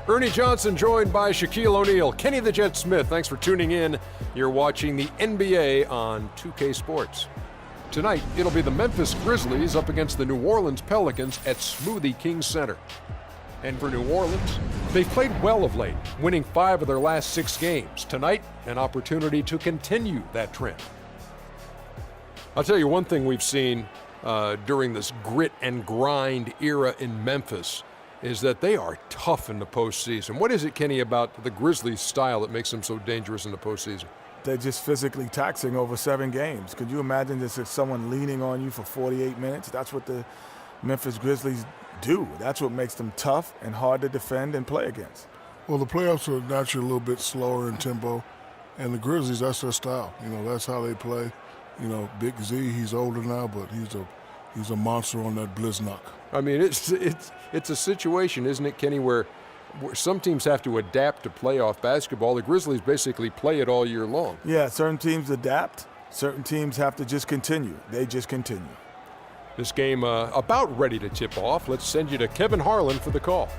Ernie Johnson joined by Shaquille O'Neal. Kenny the Jet Smith, thanks for tuning in. You're watching the NBA on 2K Sports. Tonight, it'll be the Memphis Grizzlies up against the New Orleans Pelicans at Smoothie King Center. And for New Orleans, they've played well of late, winning 5 of their last 6 games. Tonight, an opportunity to continue that trend. I'll tell you one thing we've seen during this grit and grind era in Memphis is that they are tough in the postseason. What is it, Kenny, about the Grizzlies' style that makes them so dangerous in the postseason? They're just physically taxing over 7 games. Could you imagine this as someone leaning on you for 48 minutes? That's what the Memphis Grizzlies do. That's what makes them tough and hard to defend and play against. Well, the playoffs are naturally a little bit slower in tempo, and the Grizzlies, that's their style. You know, that's how they play. You know, Big Z, he's older now, but he's a monster on that Blizznock. I mean, it's a situation, isn't it, Kenny, where some teams have to adapt to playoff basketball. The Grizzlies basically play it all year long. Yeah, certain teams adapt. Certain teams have to just continue. They just continue. This game about ready to tip off. Let's send you to Kevin Harlan for the call.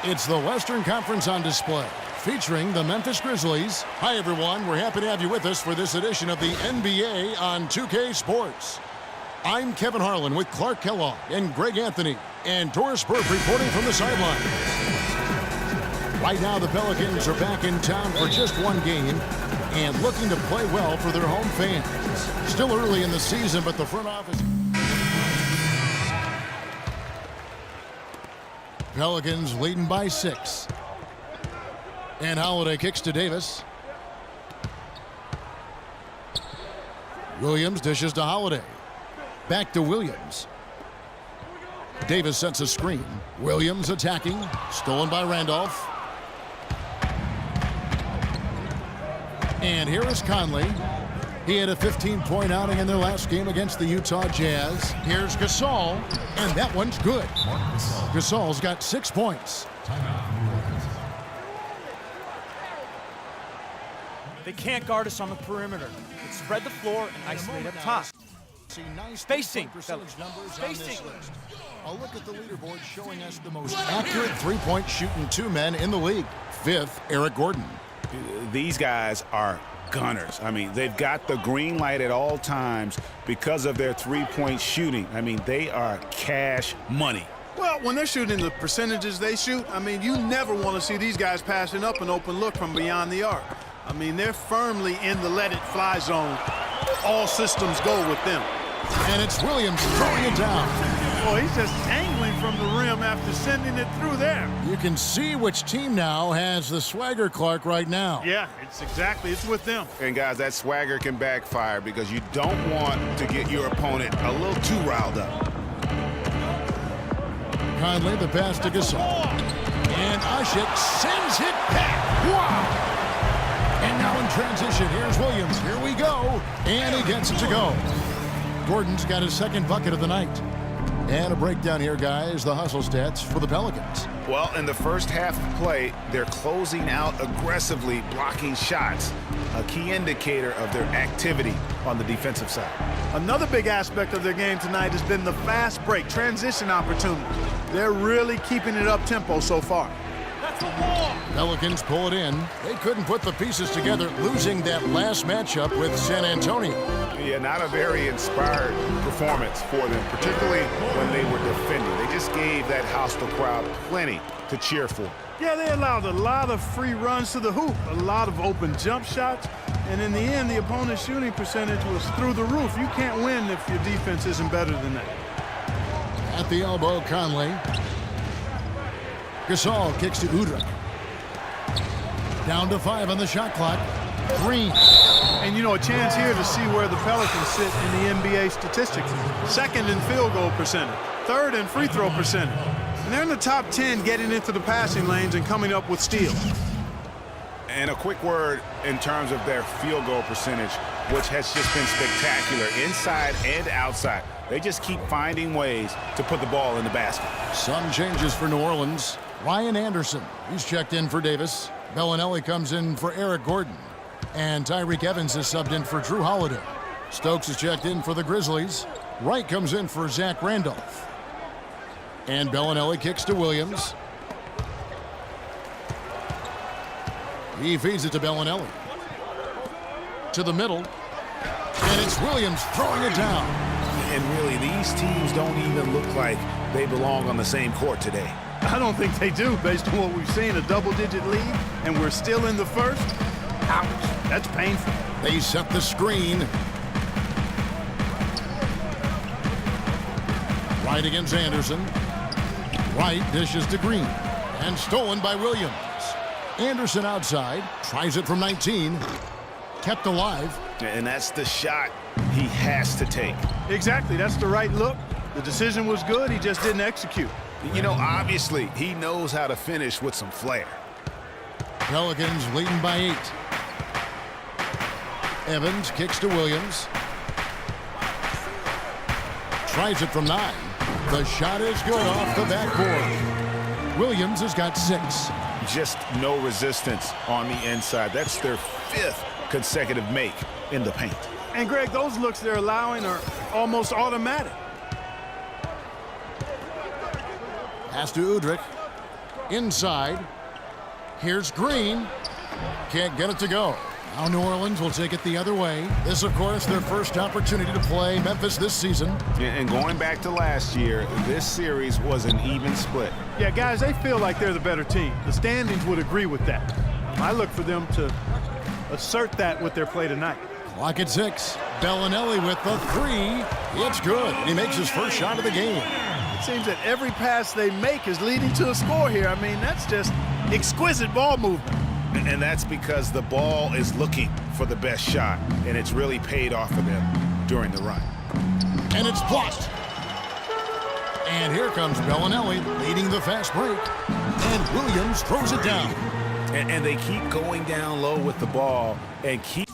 It's the Western Conference on display, featuring the Memphis Grizzlies. Hi, everyone. We're happy to have you with us for this edition of the NBA on 2K Sports. I'm Kevin Harlan with Clark Kellogg and Greg Anthony and Doris Burke reporting from the sideline. Right now, the Pelicans are back in town for just one game and looking to play well for their home fans. Still early in the season, but the front office... Pelicans leading by 6. And Holiday kicks to Davis. Williams dishes to Holiday. Back to Williams. Davis sets a screen. Williams attacking. Stolen by Randolph. And here is Conley. He had a 15-point outing in their last game against the Utah Jazz. Here's Gasol, and that one's good. Gasol's got 6 points. They can't guard us on the perimeter. They spread the floor and isolate up top. Spacing. Spacing. A look at the leaderboard showing us the most accurate three-point shooting 2 men in the league. 5th, Eric Gordon. These guys are gunners. I mean, they've got the green light at all times because of their three-point shooting. I mean, they are cash money. Well, when they're shooting the percentages they shoot, I mean, you never want to see these guys passing up an open look from beyond the arc. I mean, they're firmly in the let-it-fly zone. All systems go with them. And it's Williams throwing it down. Boy, he's just angling from the rim after sending it through there. You can see which team now has the swagger, Clark, right now. Yeah, it's with them. And guys, that swagger can backfire because you don't want to get your opponent a little too riled up. Conley, the pass to Gasol. And Ashik sends it back. Wow! And now in transition, here's Williams. Here we go. And he gets it to go. Gordon's got his 2nd bucket of the night. And a breakdown here, guys, the hustle stats for the Pelicans. Well, in the first half of play, they're closing out aggressively, blocking shots, a key indicator of their activity on the defensive side. Another big aspect of their game tonight has been the fast break, transition opportunities. They're really keeping it up-tempo so far. Pelicans pull it in. They couldn't put the pieces together, losing that last matchup with San Antonio. Yeah, not a very inspired performance for them, particularly when they were defending. They just gave that hostile crowd plenty to cheer for. Yeah, they allowed a lot of free runs to the hoop, a lot of open jump shots, and in the end, the opponent's shooting percentage was through the roof. You can't win if your defense isn't better than that. At the elbow, Conley. Gasol kicks to Udrih. Down to 5 on the shot clock. Green. And, you know, a chance here to see where the Pelicans sit in the NBA statistics. 2nd in field goal percentage, 3rd in free throw percentage. And they're in the top 10 getting into the passing lanes and coming up with steals. And a quick word in terms of their field goal percentage, which has just been spectacular inside and outside. They just keep finding ways to put the ball in the basket. Some changes for New Orleans. Ryan Anderson, he's checked in for Davis. Bellinelli comes in for Eric Gordon. And Tyreek Evans is subbed in for Drew Holiday. Stokes is checked in for the Grizzlies. Wright comes in for Zach Randolph. And Bellinelli kicks to Williams. He feeds it to Bellinelli. To the middle. And it's Williams throwing it down. And really, these teams don't even look like they belong on the same court today. I don't think they do, based on what we've seen, a double-digit lead, and we're still in the first. Ouch, that's painful. They set the screen. Wright against Anderson. Wright dishes to Green. And stolen by Williams. Anderson outside. Tries it from 19. Kept alive. And that's the shot he has to take. Exactly, that's the right look. The decision was good, he just didn't execute. You know, obviously, he knows how to finish with some flair. Pelicans leading by 8. Evans kicks to Williams. Tries it from 9. The shot is good off the backboard. Williams has got 6. Just no resistance on the inside. That's their 5th consecutive make in the paint. And Greg, those looks they're allowing are almost automatic. Pass to Udrih. Inside. Here's Green. Can't get it to go. Now New Orleans will take it the other way. This, of course, their first opportunity to play Memphis this season. And going back to last year, this series was an even split. Yeah, guys, they feel like they're the better team. The standings would agree with that. I look for them to assert that with their play tonight. Clock at 6. Bellinelli with the 3. It's good. He makes his first shot of the game. It seems that every pass they make is leading to a score here. I mean, that's just exquisite ball movement. And that's because the ball is looking for the best shot, and it's really paid off for them during the run. And it's blocked. And here comes Bellinelli leading the fast break. And Williams throws it down. And they keep going down low with the ball and keep